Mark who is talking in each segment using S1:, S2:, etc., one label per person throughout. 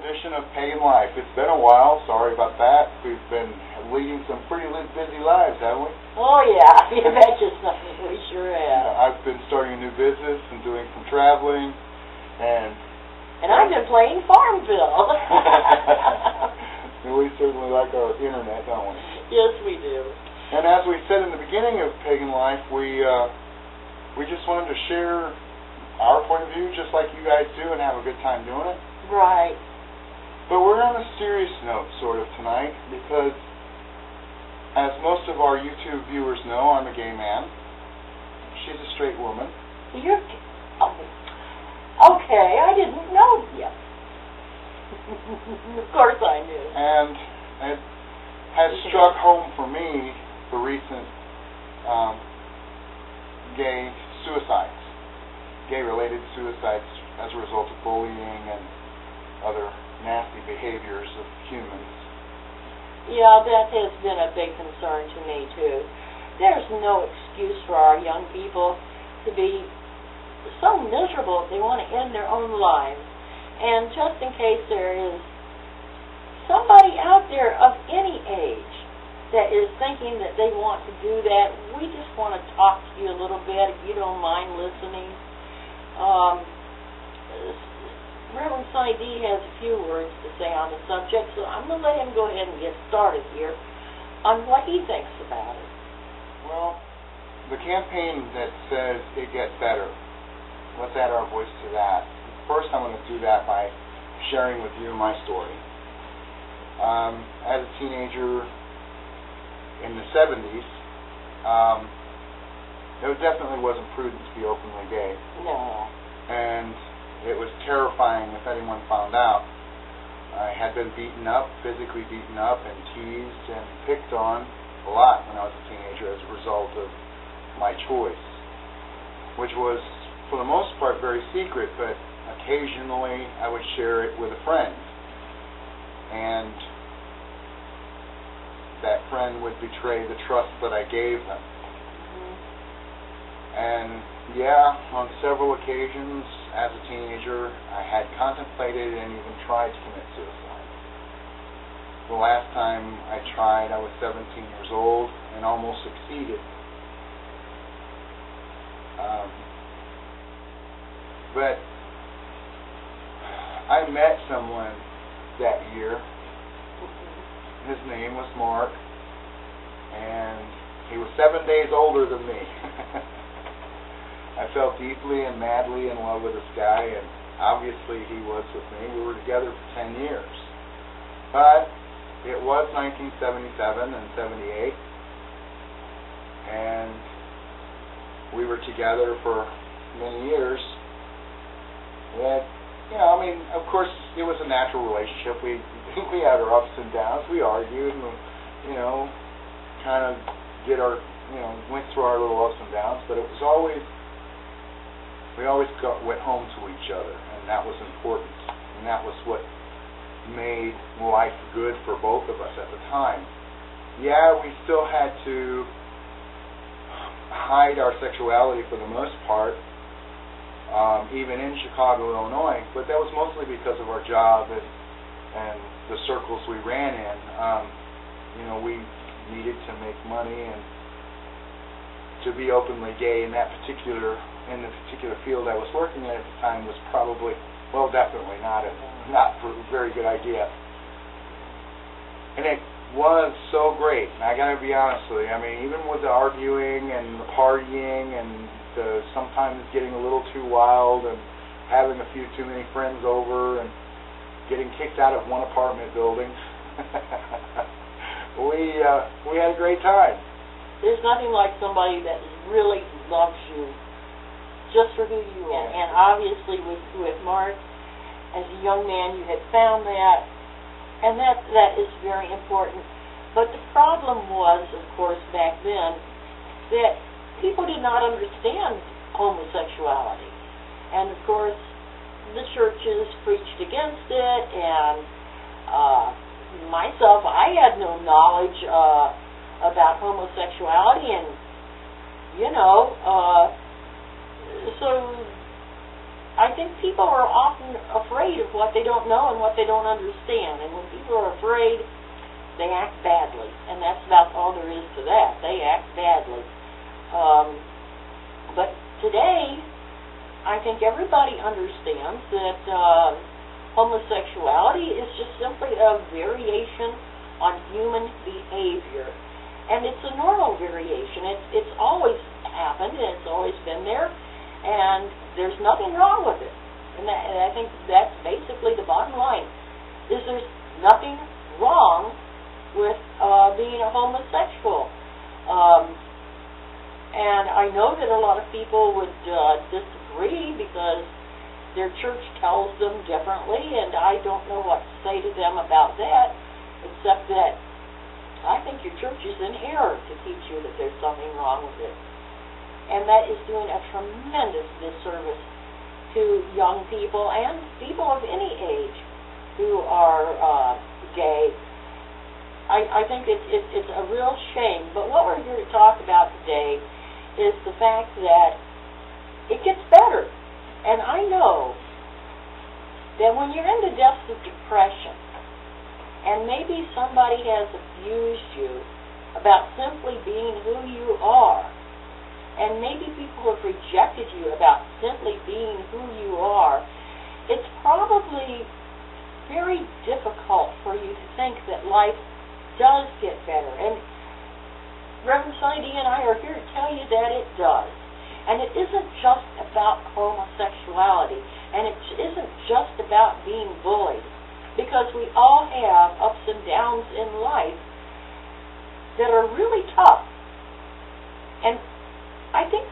S1: edition of Pagan Life. It's been a while. Sorry about that. We've been leading some pretty busy lives, haven't we?
S2: Oh, yeah. You betcha something. We sure have.
S1: I've been starting a new business and doing some traveling.
S2: And I've been playing Farmville.
S1: We certainly like our internet, don't we?
S2: Yes, we do.
S1: And as we said in the beginning of Pagan Life, we just wanted to share our point of view just like you guys do and have a good time doing it.
S2: Right.
S1: But we're on a serious note sort of tonight because as most of our YouTube viewers know, I'm a gay man. She's a straight woman.
S2: You're... Okay, I didn't know yet. Of course I knew.
S1: And it has struck home for me the recent gay-related suicides as a result of bullying and other nasty behaviors of humans.
S2: Yeah, that has been a big concern to me, too. There's no excuse for our young people to be so miserable if they want to end their own lives. And just in case there is somebody out there of any age that is thinking that they want to do that, we just want to talk to you a little bit, if you don't mind listening. Reverend SonnyD has a few words to say on the subject, so I'm going to let him go ahead and get started here on what he thinks about it.
S1: Well, the campaign that says it gets better, let's add our voice to that. First, I'm going to do that by sharing with you my story. As a teenager in the 70s, it definitely wasn't prudent to be openly gay.
S2: No.
S1: And it was terrifying if anyone found out. I had been beaten up, physically beaten up, and teased and picked on a lot when I was a teenager as a result of my choice, which was, for the most part, very secret, but occasionally I would share it with a friend. And that friend would betray the trust that I gave them. And yeah, on several occasions as a teenager, I had contemplated and even tried to commit suicide. The last time I tried, I was 17 years old and almost succeeded. But I met someone that year. His name was Mark, and he was 7 days older than me. I fell deeply and madly in love with this guy, and obviously he was with me. We were together for 10 years. But it was 1977 and 78, and we were together for many years. And, of course, it was a natural relationship. We had our ups and downs. We argued and, kind of did our, went through our little ups and downs, but it was always, we always went home to each other, and that was important. And that was what made life good for both of us at the time. Yeah, we still had to hide our sexuality for the most part, even in Chicago, Illinois, but that was mostly because of our job and the circles we ran in. We needed to make money, and to be openly gay in the particular field I was working in at the time was probably, definitely not a very good idea. And it was so great. And I got to be honest with you. I mean, even with the arguing and the partying and sometimes getting a little too wild and having a few too many friends over and getting kicked out of one apartment building, we had a great time.
S2: There's nothing like somebody that really loves you just for who you are. And obviously with Mark, as a young man, you had found that, and that is very important. But the problem was, of course, back then, that people did not understand homosexuality. And, of course, the churches preached against it, and myself, I had no knowledge about homosexuality, and, so I think people are often afraid of what they don't know and what they don't understand. And when people are afraid, they act badly. And that's about all there is to that. They act badly. But today, I think everybody understands that homosexuality is just simply a variation on human behavior. And it's a normal variation. It's always happened, and it's always been there. And there's nothing wrong with it. And I think that's basically the bottom line, is there's nothing wrong with being a homosexual. And I know that a lot of people would disagree because their church tells them differently, and I don't know what to say to them about that, except that I think your church is in error to teach you that there's something wrong with it. And that is doing a tremendous disservice to young people and people of any age who are gay. I think it's a real shame. But what we're here to talk about today is the fact that it gets better. And I know that when you're in the depths of depression, and maybe somebody has abused you about simply being who you are, and maybe people have rejected you about simply being who you are, it's probably very difficult for you to think that life does get better. And Reverend SonnyD and I are here to tell you that it does. And it isn't just about homosexuality, and it isn't just about being bullied, because we all have ups and downs in life that are really tough. And I think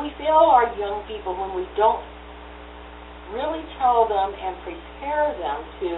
S2: we fail our young people when we don't really tell them and prepare them to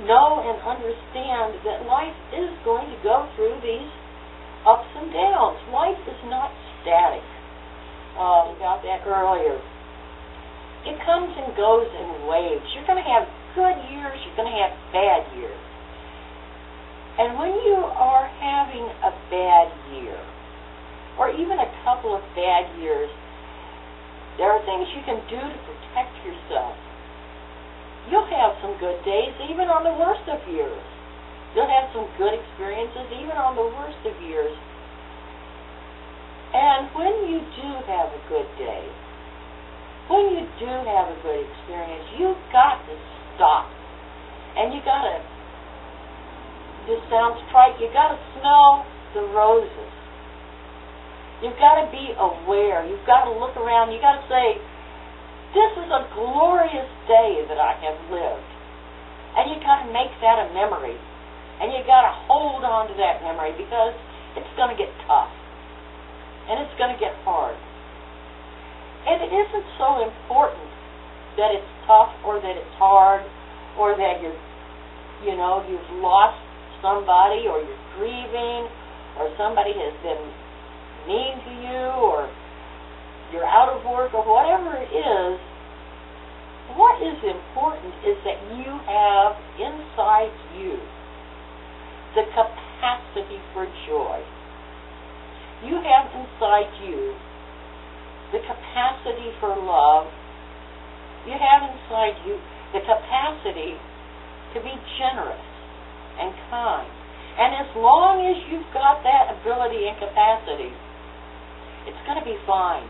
S2: know and understand that life is going to go through these ups and downs. Life is not static. About that earlier. It comes and goes in waves. You're going to have good years, you're going to have bad years. And when you are having a bad year, or even a couple of bad years, there are things you can do to protect yourself. You'll have some good days even on the worst of years. You'll have some good experiences even on the worst of years. And when you do have a good day, when you do have a good experience, you've got to stop. And you got to, this sounds trite, you got to smell the roses. You've got to be aware. You've got to look around. You've got to say, this is a glorious day that I have lived. And you've got to make that a memory. And you've got to hold on to that memory, because it's going to get tough. And it's going to get hard. And it isn't so important that it's tough or that it's hard or that you've lost somebody or you're grieving or somebody has been mean to you or you're out of work or whatever it is. What is important is that you have inside you the capacity for joy. You have inside you the capacity for love. You have inside you the capacity to be generous and kind. And as long as you've got that ability and capacity, it's going to be fine.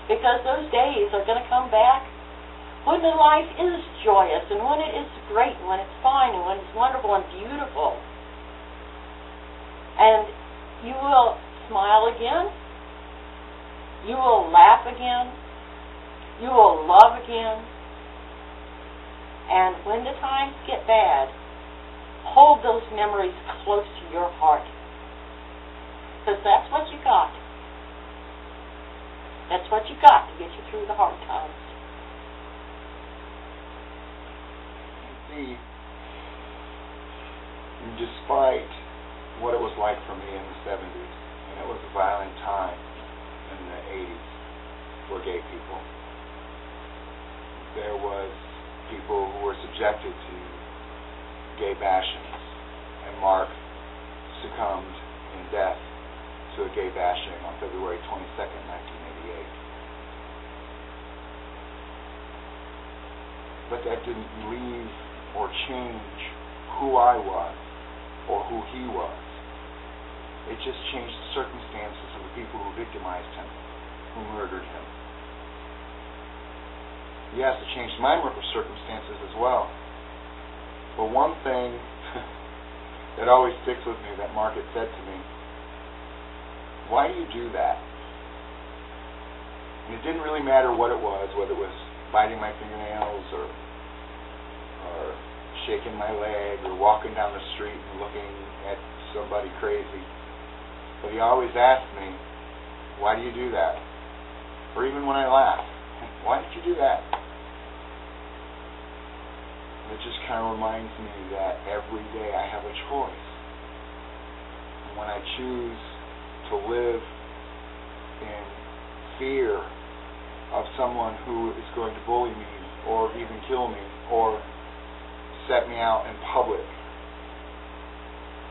S2: Because those days are going to come back when the life is joyous and when it is great and when it's fine and when it's wonderful and beautiful. And you will smile again. You will laugh again. You will love again. And when the times get bad, hold those memories close to your heart. Because that's what you got. That's what you got to get you through the hard times.
S1: You see, despite what it was like for me in the 70s, and it was a violent time in the 80s for gay people, there was people who were subjected to gay bashings, and Mark succumbed in death to a gay bashing on February 22nd, 1988. but that didn't leave or change who I was or who he was. It just changed the circumstances of the people who victimized him, who murdered him. Yes, it changed my circumstances as well. But one thing that always sticks with me that Mark had said to me, why do you do that? And it didn't really matter what it was, whether it was biting my fingernails or shaking my leg or walking down the street and looking at somebody crazy. But he always asked me, why do you do that? Or even when I laugh, why did you do that? And it just kind of reminds me that every day I have a choice. And when I choose to live in fear of someone who is going to bully me or even kill me or set me out in public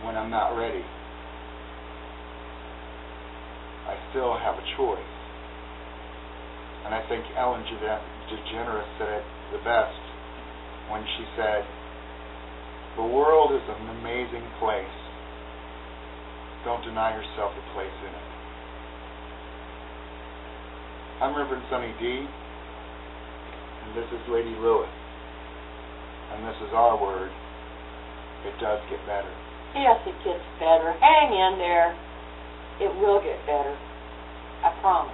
S1: when I'm not ready, I still have a choice. And I think Ellen DeGeneres said it the best when she said, the world is an amazing place. Don't deny yourself a place in it. I'm Reverend SonnyD, and this is Lady Lilith. And this is our word. It does get better.
S2: Yes, it gets better. Hang in there. It will get better. I promise.